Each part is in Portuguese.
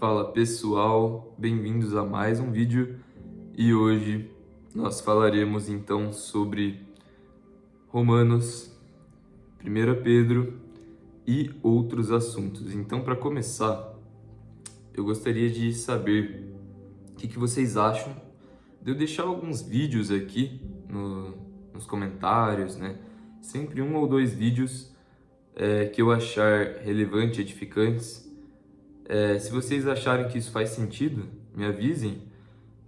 Fala pessoal, bem-vindos a mais um vídeo e hoje nós falaremos então sobre Romanos, 1 Pedro e outros assuntos. Então, para começar, eu gostaria de saber o que vocês acham de eu deixar alguns vídeos aqui nos comentários, né? Sempre um ou dois vídeos que eu achar relevante, edificantes. Se vocês acharem que isso faz sentido, me avisem,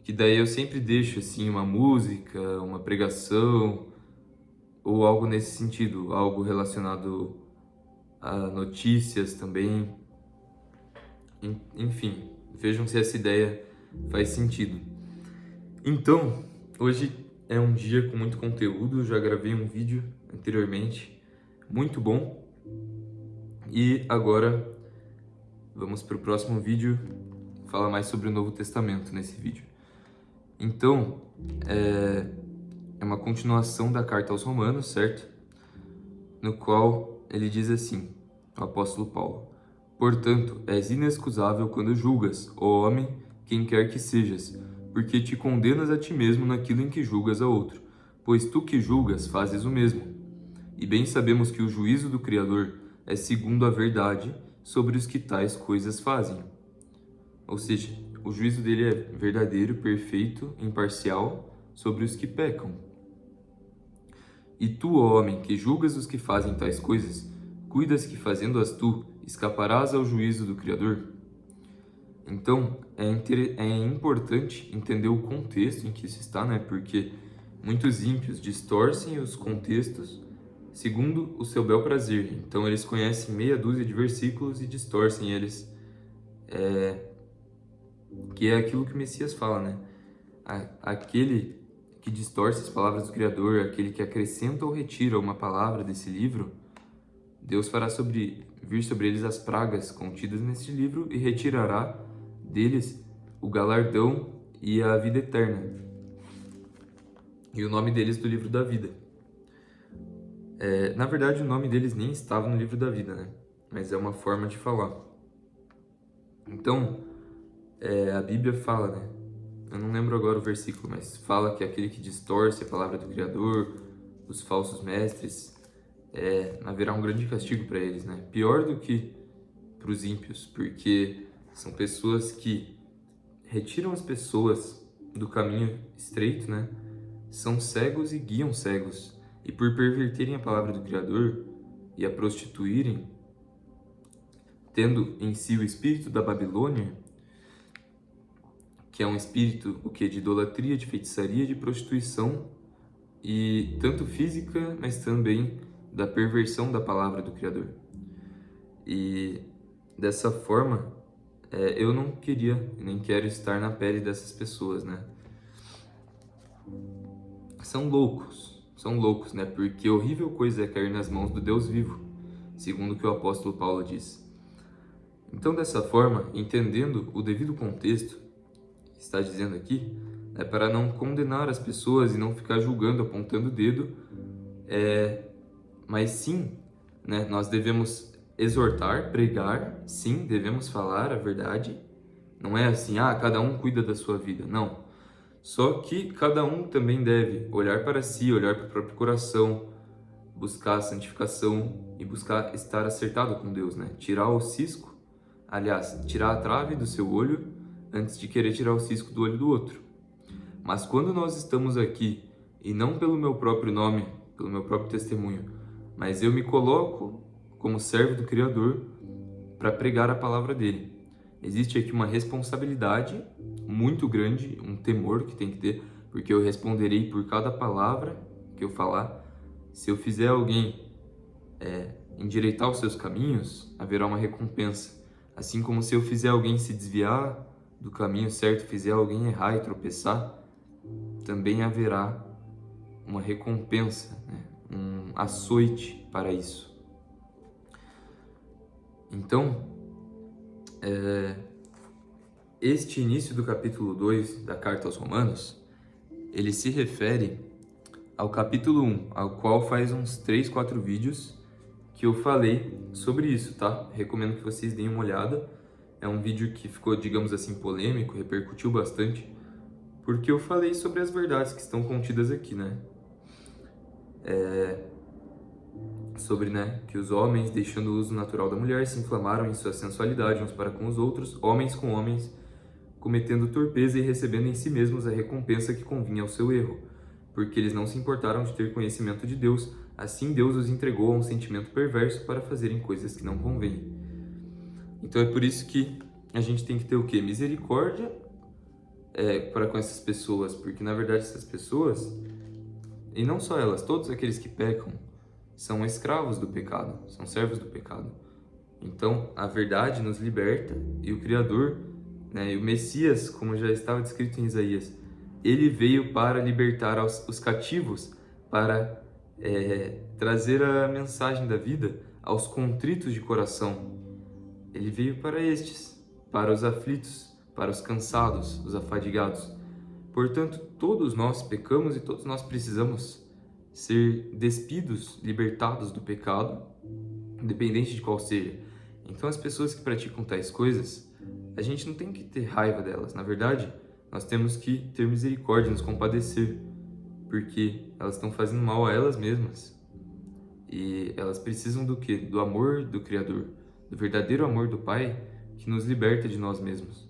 que daí eu sempre deixo assim uma música, uma pregação ou algo nesse sentido, algo relacionado a notícias também. Enfim, vejam se essa ideia faz sentido. Então, hoje é um dia com muito conteúdo, eu já gravei um vídeo anteriormente, muito bom. E agora vamos para o próximo vídeo, falar mais sobre o Novo Testamento nesse vídeo. Então, é uma continuação da carta aos Romanos, certo? No qual ele diz assim, o apóstolo Paulo: Portanto, és inexcusável quando julgas, ó homem, quem quer que sejas, porque te condenas a ti mesmo naquilo em que julgas a outro, pois tu que julgas fazes o mesmo. E bem sabemos que o juízo do Criador é segundo a verdade sobre os que tais coisas fazem. Ou seja, o juízo dele é verdadeiro, perfeito, imparcial sobre os que pecam. E tu, ó homem, que julgas os que fazem tais coisas, cuidas que fazendo-as tu, escaparás ao juízo do Criador? Então, é importante entender o contexto em que isso está, né? Porque muitos ímpios distorcem os contextos segundo o seu bel prazer. Então, eles conhecem meia dúzia de versículos e distorcem eles. Que é aquilo que o Messias fala, né? Aquele que distorce as palavras do Criador, aquele que acrescenta ou retira uma palavra desse livro, Deus fará vir sobre eles as pragas contidas nesse livro e retirará deles o galardão e a vida eterna. E o nome deles do livro da vida. Na verdade, o nome deles nem estava no livro da vida, né? Mas é uma forma de falar. Então, a Bíblia fala, né? Eu não lembro agora o versículo, mas fala que aquele que distorce a palavra do Criador, os falsos mestres, haverá um grande castigo para eles, né? Pior do que para os ímpios, porque são pessoas que retiram as pessoas do caminho estreito, né? São cegos e guiam cegos. E por perverterem a palavra do Criador e a prostituírem, tendo em si o espírito da Babilônia, que é um espírito de idolatria, de feitiçaria, de prostituição, e tanto física, mas também da perversão da palavra do Criador. E dessa forma, eu não queria, nem quero estar na pele dessas pessoas, né? São loucos, né? Porque horrível coisa é cair nas mãos do Deus vivo, segundo o que o apóstolo Paulo diz. Então, dessa forma, entendendo o devido contexto, está dizendo aqui, para não condenar as pessoas e não ficar julgando, apontando o dedo, mas sim, né, nós devemos exortar, pregar, sim, devemos falar a verdade. Não é assim, cada um cuida da sua vida, não. Só que cada um também deve olhar para si, olhar para o próprio coração, buscar a santificação e buscar estar acertado com Deus, né? Tirar o cisco, aliás, tirar a trave do seu olho antes de querer tirar o cisco do olho do outro. Mas quando nós estamos aqui, e não pelo meu próprio nome, pelo meu próprio testemunho, mas eu me coloco como servo do Criador para pregar a palavra dele. Existe aqui uma responsabilidade muito grande, um temor que tem que ter, porque eu responderei por cada palavra que eu falar. Se eu fizer alguém endireitar os seus caminhos, haverá uma recompensa. Assim como se eu fizer alguém se desviar do caminho certo, fizer alguém errar e tropeçar, também haverá uma recompensa, né? Um açoite para isso. Então, este início do capítulo 2 da carta aos Romanos, ele se refere ao capítulo 1, ao qual faz uns 3, 4 vídeos que eu falei sobre isso, tá? Recomendo que vocês deem uma olhada. É um vídeo que ficou, digamos assim, polêmico, repercutiu bastante, porque eu falei sobre as verdades que estão contidas aqui, né? Sobre, né, que os homens, deixando o uso natural da mulher, se inflamaram em sua sensualidade uns para com os outros, homens com homens, cometendo torpeza e recebendo em si mesmos a recompensa que convinha ao seu erro, porque eles não se importaram de ter conhecimento de Deus, assim Deus os entregou a um sentimento perverso para fazerem coisas que não convêm. Então é por isso que a gente tem que ter o quê? Misericórdia para com essas pessoas, porque na verdade essas pessoas, e não só elas, todos aqueles que pecam, são escravos do pecado, são servos do pecado. Então a verdade nos liberta e o Criador, né, e o Messias, como já estava descrito em Isaías, ele veio para libertar os cativos, para trazer a mensagem da vida aos contritos de coração. Ele veio para estes, para os aflitos, para os cansados, os afadigados. Portanto, todos nós pecamos e todos nós precisamos ser despidos, libertados do pecado, independente de qual seja. Então, as pessoas que praticam tais coisas, a gente não tem que ter raiva delas. Na verdade, nós temos que ter misericórdia, nos compadecer, porque elas estão fazendo mal a elas mesmas. E elas precisam do quê? Do amor do Criador, do verdadeiro amor do Pai, que nos liberta de nós mesmos.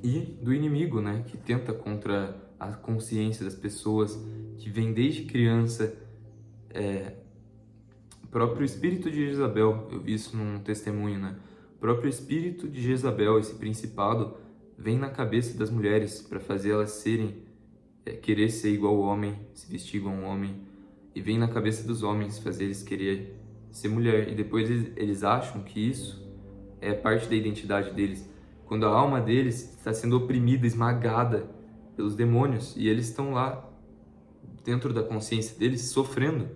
E do inimigo, né, que tenta contra a consciência das pessoas, que vem desde criança. O próprio espírito de Jezabel, eu vi isso num testemunho, né? O próprio espírito de Jezabel, esse principado, vem na cabeça das mulheres para fazer elas querer ser igual ao homem, se vestir igual ao homem, e vem na cabeça dos homens fazer eles querer ser mulher, e depois eles acham que isso é parte da identidade deles, quando a alma deles está sendo oprimida, esmagada pelos demônios, e eles estão lá dentro da consciência deles sofrendo.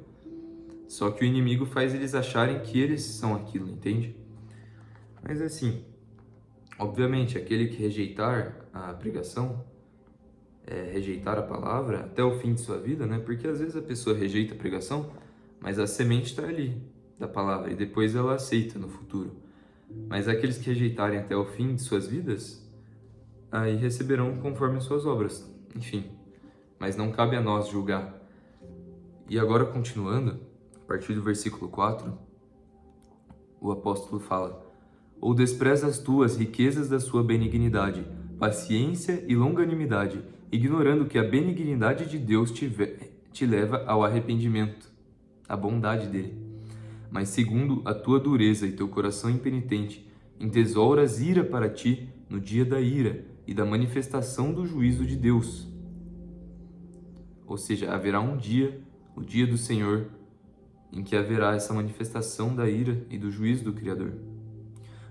Só que o inimigo faz eles acharem que eles são aquilo, entende? Mas assim, obviamente, aquele que rejeitar a pregação, rejeitar a palavra até o fim de sua vida, né? Porque às vezes a pessoa rejeita a pregação, mas a semente está ali da palavra e depois ela aceita no futuro. Mas aqueles que rejeitarem até o fim de suas vidas, aí receberão conforme as suas obras. Enfim, mas não cabe a nós julgar. E agora, continuando, a partir do versículo 4, o apóstolo fala: ou despreza as tuas riquezas da sua benignidade, paciência e longanimidade, ignorando que a benignidade de Deus te leva ao arrependimento, a bondade dele. Mas segundo a tua dureza e teu coração impenitente, entesouras ira para ti no dia da ira e da manifestação do juízo de Deus. Ou seja, haverá um dia, o dia do Senhor, em que haverá essa manifestação da ira e do juízo do Criador,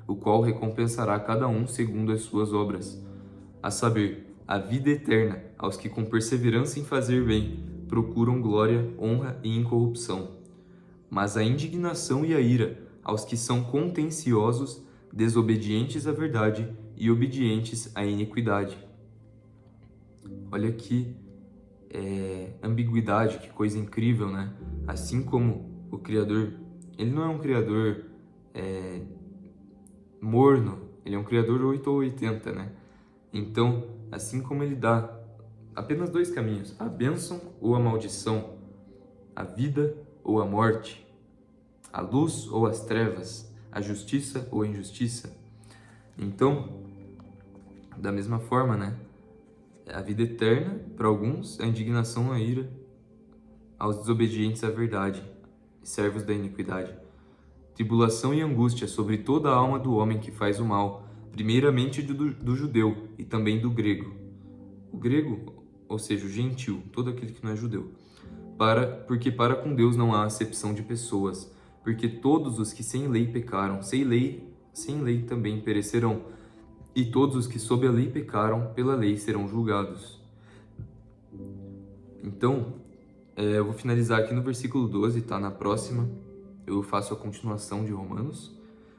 o qual recompensará cada um segundo as suas obras, a saber, a vida eterna aos que com perseverança em fazer bem procuram glória, honra e incorrupção, mas a indignação e a ira aos que são contenciosos, desobedientes à verdade e obedientes à iniquidade. Olha que ambiguidade, que coisa incrível, né? Assim como o Criador, ele não é um Criador morno, ele é um Criador 8 ou 80, né? Então, assim como ele dá apenas dois caminhos, a bênção ou a maldição, a vida ou a morte, a luz ou as trevas, a justiça ou a injustiça. Então, da mesma forma, né? A vida eterna, para alguns, a indignação, a ira, aos desobedientes à verdade, servos da iniquidade. Tribulação e angústia sobre toda a alma do homem que faz o mal, primeiramente do judeu e também do grego. O grego, ou seja, o gentil, todo aquele que não é judeu. Porque para com Deus não há acepção de pessoas, porque todos os que sem lei pecaram, sem lei também perecerão, e todos os que sob a lei pecaram, pela lei serão julgados. Então, eu vou finalizar aqui no versículo 12, tá? Na próxima eu faço a continuação de Romanos,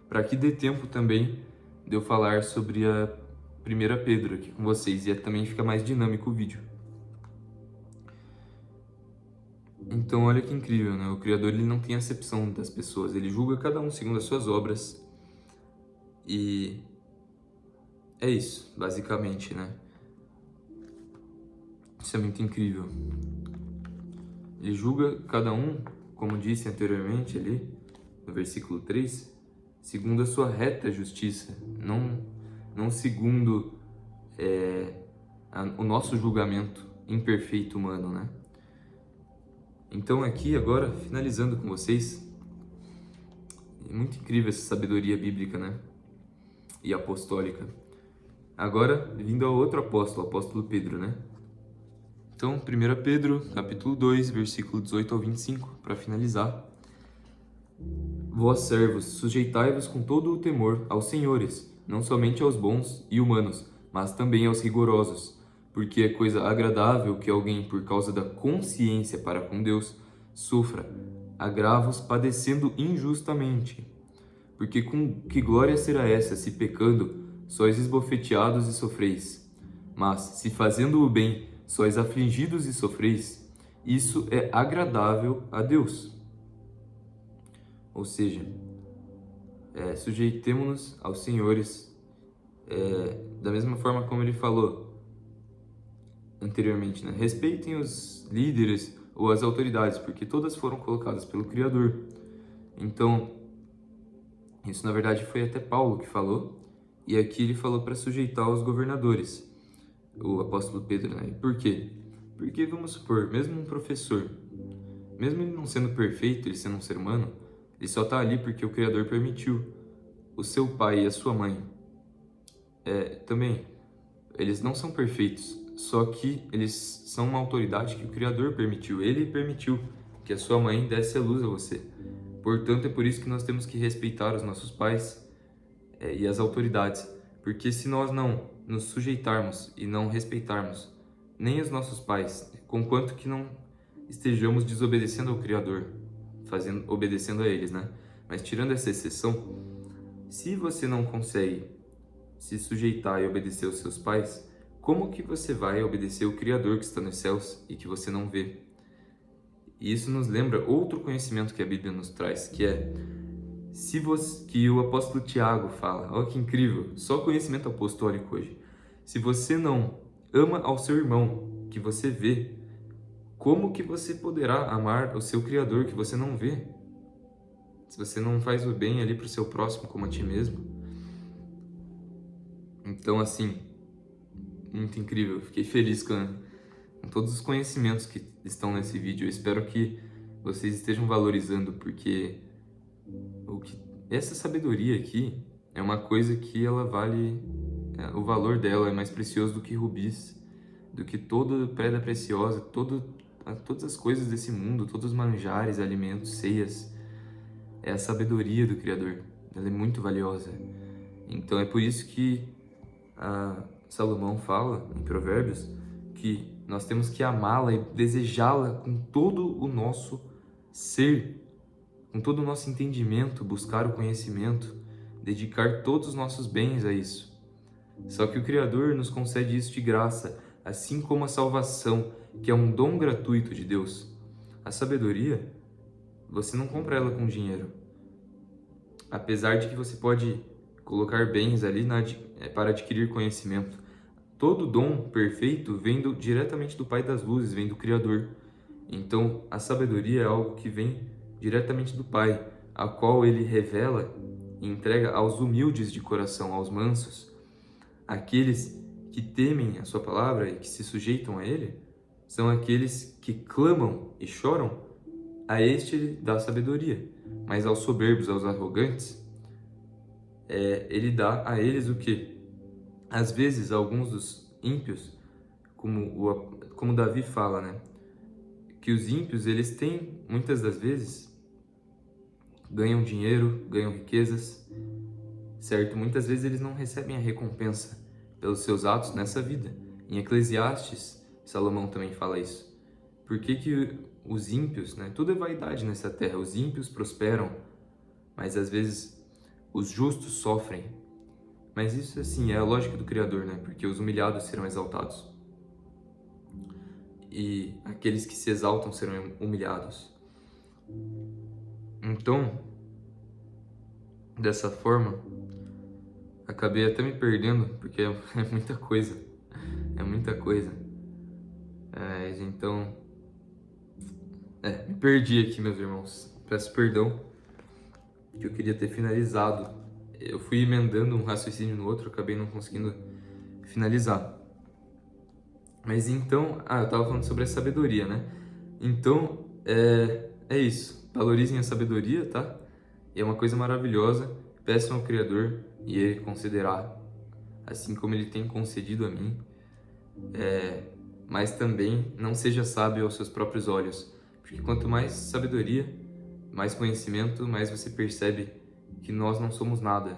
para que dê tempo também de eu falar sobre a 1 Pedro aqui com vocês, e também fica mais dinâmico o vídeo. Então, olha que incrível, né? O Criador, ele não tem acepção das pessoas, ele julga cada um segundo as suas obras. E é isso, basicamente, né? Isso é muito incrível. Ele julga cada um, como disse anteriormente ali, no versículo 3, segundo a sua reta justiça, não segundo o nosso julgamento imperfeito humano, né? Então aqui agora, finalizando com vocês, é muito incrível essa sabedoria bíblica, né? E apostólica. Agora, vindo ao outro apóstolo, o apóstolo Pedro, né? Então, 1 Pedro, capítulo 2, versículo 18 ao 25, para finalizar. Vós, servos, sujeitai-vos com todo o temor aos senhores, não somente aos bons e humanos, mas também aos rigorosos, porque é coisa agradável que alguém, por causa da consciência para com Deus, sofra agravos padecendo injustamente. Porque com que glória será essa, se pecando, sois esbofeteados e sofreis? Mas, se fazendo o bem, sois afligidos e sofreis, isso é agradável a Deus. Ou seja, sujeitemo-nos aos senhores, da mesma forma como ele falou anteriormente, né? Respeitem os líderes ou as autoridades, porque todas foram colocadas pelo Criador. Então, isso na verdade foi até Paulo que falou, e aqui ele falou para sujeitar os governadores, o apóstolo Pedro, né? Por quê? Porque, vamos supor, mesmo um professor, mesmo ele não sendo perfeito, ele sendo um ser humano, ele só está ali porque o Criador permitiu. O seu pai e a sua mãe também, eles não são perfeitos, só que eles são uma autoridade que o Criador permitiu. Ele permitiu que a sua mãe desse a luz a você. Portanto, é por isso que nós temos que respeitar os nossos pais e as autoridades. Porque se nós não nos sujeitarmos e não respeitarmos nem os nossos pais, conquanto que não estejamos desobedecendo ao Criador, obedecendo a eles, né? Mas tirando essa exceção, se você não consegue se sujeitar e obedecer aos seus pais, como que você vai obedecer o Criador que está nos céus e que você não vê? E isso nos lembra outro conhecimento que a Bíblia nos traz, que é que o apóstolo Tiago fala. Olha que incrível, só conhecimento apostólico hoje. Se você não ama ao seu irmão que você vê, como que você poderá amar o seu Criador que você não vê? Se você não faz o bem ali para o seu próximo como a ti mesmo. Então, assim, muito incrível. Fiquei feliz com todos os conhecimentos que estão nesse vídeo. Eu espero que vocês estejam valorizando, porque essa sabedoria aqui é uma coisa que ela vale... o valor dela é mais precioso do que rubis, do que toda pedra preciosa, todas as coisas desse mundo, todos os manjares, alimentos, ceias. É a sabedoria do Criador. Ela é muito valiosa. Então é por isso que Salomão fala em Provérbios que nós temos que amá-la e desejá-la com todo o nosso ser, com todo o nosso entendimento, buscar o conhecimento, dedicar todos os nossos bens a isso. Só que o Criador nos concede isso de graça, assim como a salvação, que é um dom gratuito de Deus. A sabedoria, você não compra ela com dinheiro. Apesar de que você pode colocar bens ali para adquirir conhecimento. Todo dom perfeito vem diretamente do Pai das Luzes, vem do Criador. Então, a sabedoria é algo que vem diretamente do Pai, a qual Ele revela e entrega aos humildes de coração, aos mansos. Aqueles que temem a sua palavra e que se sujeitam a Ele, são aqueles que clamam e choram, a este Ele dá sabedoria. Mas aos soberbos, aos arrogantes, Ele dá a eles o quê? Às vezes, alguns dos ímpios, como Davi fala, né? Que os ímpios, eles têm, muitas das vezes, ganham dinheiro, ganham riquezas, certo? Muitas vezes eles não recebem a recompensa pelos seus atos nessa vida. Em Eclesiastes, Salomão também fala isso. Por que os ímpios, né? Tudo é vaidade nessa terra. Os ímpios prosperam, mas às vezes os justos sofrem. Mas isso, assim, é a lógica do Criador, né? Porque os humilhados serão exaltados. E aqueles que se exaltam serão humilhados. Então, dessa forma, Acabei até me perdendo, porque é muita coisa. É muita coisa. Então, me perdi aqui, meus irmãos. Peço perdão, que eu queria ter finalizado. Eu fui emendando um raciocínio no outro, acabei não conseguindo finalizar. Mas então, eu tava falando sobre a sabedoria, né? Então, é isso. Valorizem a sabedoria, tá? É uma coisa maravilhosa. Peçam ao Criador e Ele concederá, assim como Ele tem concedido a mim. Mas também não seja sábio aos seus próprios olhos, porque quanto mais sabedoria, mais conhecimento, mais você percebe que nós não somos nada.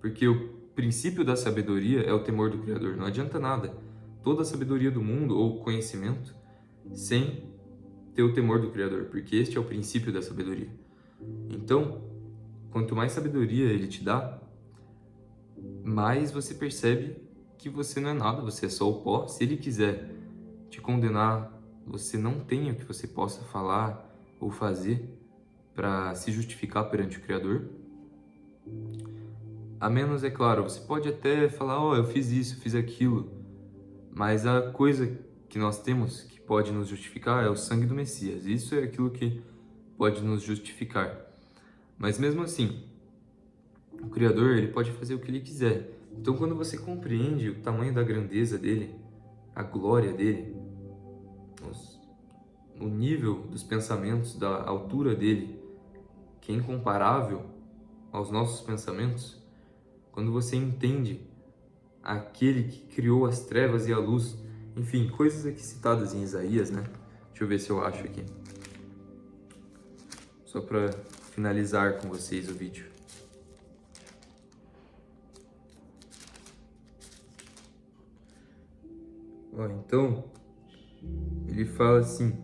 Porque o princípio da sabedoria é o temor do Criador. Não adianta nada toda a sabedoria do mundo ou conhecimento sem ter o temor do Criador, porque este é o princípio da sabedoria. Então, quanto mais sabedoria Ele te dá, mais você percebe que você não é nada, você é só o pó. Se Ele quiser te condenar, você não tem o que você possa falar ou fazer para se justificar perante o Criador. A menos, é claro, você pode até falar, eu fiz isso, eu fiz aquilo, mas a coisa que nós temos que pode nos justificar é o sangue do Messias. Isso é aquilo que pode nos justificar. Mas mesmo assim, o Criador, ele pode fazer o que ele quiser. Então, quando você compreende o tamanho da grandeza dele, a glória dele, o nível dos pensamentos, da altura dele, que é incomparável aos nossos pensamentos, quando você entende aquele que criou as trevas e a luz, enfim, coisas aqui citadas em Isaías, né? Deixa eu ver se eu acho aqui. Só para finalizar com vocês o vídeo. Então, ele fala assim: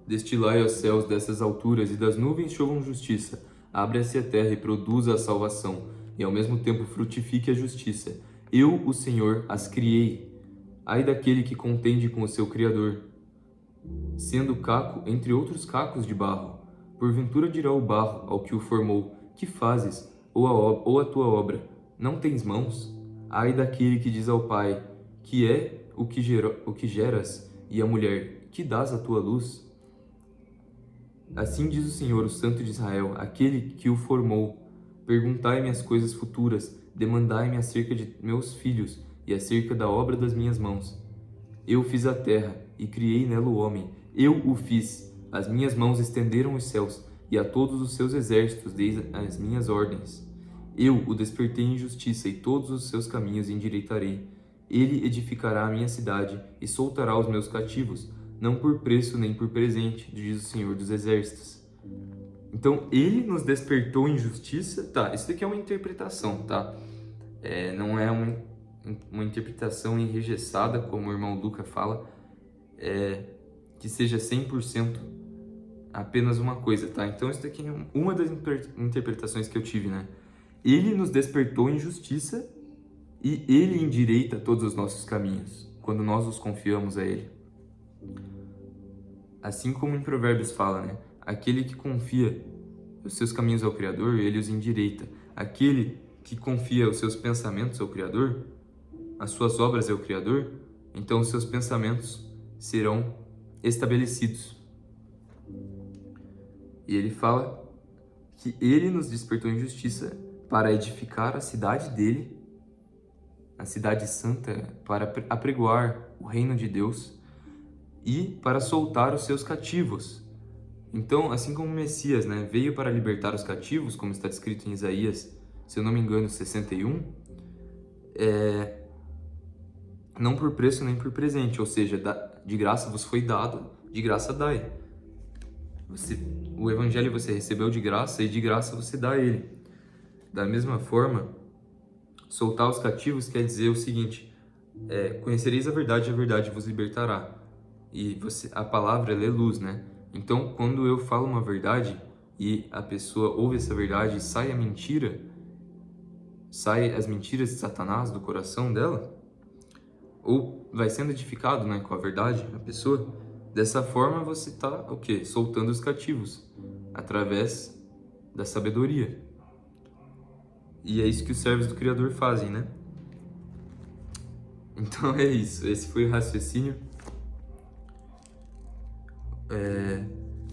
destilai aos céus dessas alturas e das nuvens chovam justiça. Abra-se a terra e produza a salvação, e ao mesmo tempo frutifique a justiça. Eu, o Senhor, as criei. Ai daquele que contende com o seu Criador, sendo caco entre outros cacos de barro. Porventura dirá o barro ao que o formou: que fazes? Ou a tua obra, não tens mãos? Ai daquele que diz ao pai: que é o que geras, e à mulher: que dás a tua luz? Assim diz o Senhor, o Santo de Israel, aquele que o formou: perguntai-me as coisas futuras, demandai-me acerca de meus filhos e acerca da obra das minhas mãos. Eu fiz a terra e criei nela o homem. Eu o fiz. As minhas mãos estenderam os céus, e a todos os seus exércitos dei as minhas ordens. Eu o despertei em justiça, e todos os seus caminhos endireitarei. Ele edificará a minha cidade e soltará os meus cativos, não por preço nem por presente, diz o Senhor dos Exércitos. Então, ele nos despertou em justiça. Tá, isso daqui é uma interpretação, tá? Não é uma interpretação enregistrada, como o irmão Luca fala, que seja 100% apenas uma coisa, tá? Então, isso daqui é uma das interpretações que eu tive, né? Ele nos despertou em justiça e Ele endireita todos os nossos caminhos, quando nós os confiamos a Ele. Assim como em Provérbios fala, né? Aquele que confia os seus caminhos ao Criador, Ele os endireita. Aquele que confia os seus pensamentos ao Criador, as suas obras ao Criador, então os seus pensamentos serão estabelecidos. E ele fala que Ele nos despertou em justiça para edificar a cidade dele, a cidade santa, para apregoar o reino de Deus e para soltar os seus cativos. Então, assim como o Messias, né, veio para libertar os cativos, como está escrito em Isaías, se eu não me engano, 61, não por preço nem por presente, ou seja, de graça vos foi dado, de graça dai. O evangelho você recebeu de graça e de graça você dá a ele. Da mesma forma, soltar os cativos quer dizer o seguinte: conhecereis a verdade vos libertará. E a palavra ela é luz, né? Então, quando eu falo uma verdade e a pessoa ouve essa verdade e sai a mentira, sai as mentiras de Satanás do coração dela, ou vai sendo edificado, né, com a verdade, a pessoa, dessa forma você está o quê? Soltando os cativos através da sabedoria. E é isso que os servos do Criador fazem, né? Então é isso, esse foi o raciocínio.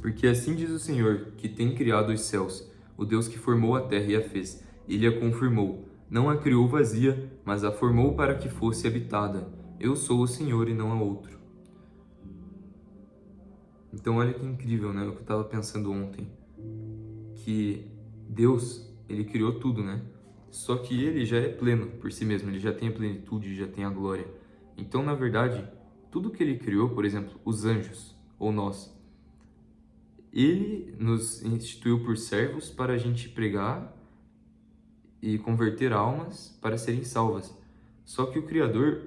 Porque assim diz o Senhor, que tem criado os céus, o Deus que formou a terra e a fez. Ele a confirmou. Não a criou vazia, mas a formou para que fosse habitada. Eu sou o Senhor e não há outro. Então olha que incrível, né? O que eu estava pensando ontem. Que Deus, Ele criou tudo, né? Só que Ele já é pleno por si mesmo. Ele já tem a plenitude, já tem a glória. Então, na verdade, tudo que Ele criou, por exemplo, os anjos, ou nós, Ele nos instituiu por servos para a gente pregar e converter almas para serem salvas. Só que o Criador,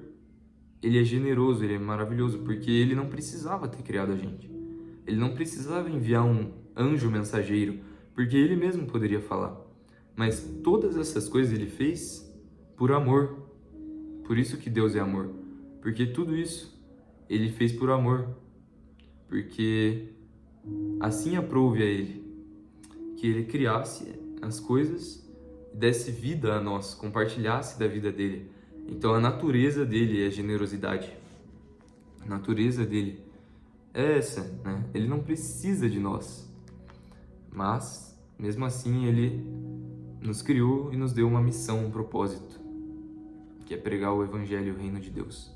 Ele é generoso, Ele é maravilhoso, porque Ele não precisava ter criado a gente. Ele não precisava enviar um anjo mensageiro, porque Ele mesmo poderia falar. Mas todas essas coisas Ele fez por amor. Por isso que Deus é amor. Porque tudo isso Ele fez por amor. Porque assim aprouve a Ele que Ele criasse as coisas e desse vida a nós, compartilhasse da vida dele. Então a natureza dele é generosidade. A natureza dele é essa, né? Ele não precisa de nós. Mas, mesmo assim, ele nos criou e nos deu uma missão, um propósito, que é pregar o Evangelho e o Reino de Deus.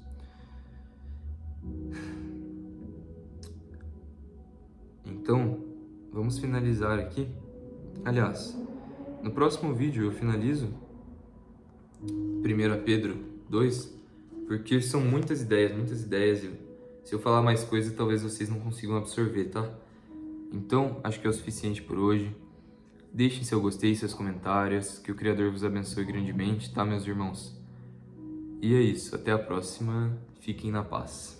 Então, vamos finalizar aqui. Aliás, no próximo vídeo eu finalizo 1 Pedro 2, porque são muitas ideias, e se eu falar mais coisas, talvez vocês não consigam absorver, tá? Então, acho que é o suficiente por hoje. Deixem seu gostei, seus comentários, que o Criador vos abençoe grandemente, tá, meus irmãos? E é isso, até a próxima, fiquem na paz.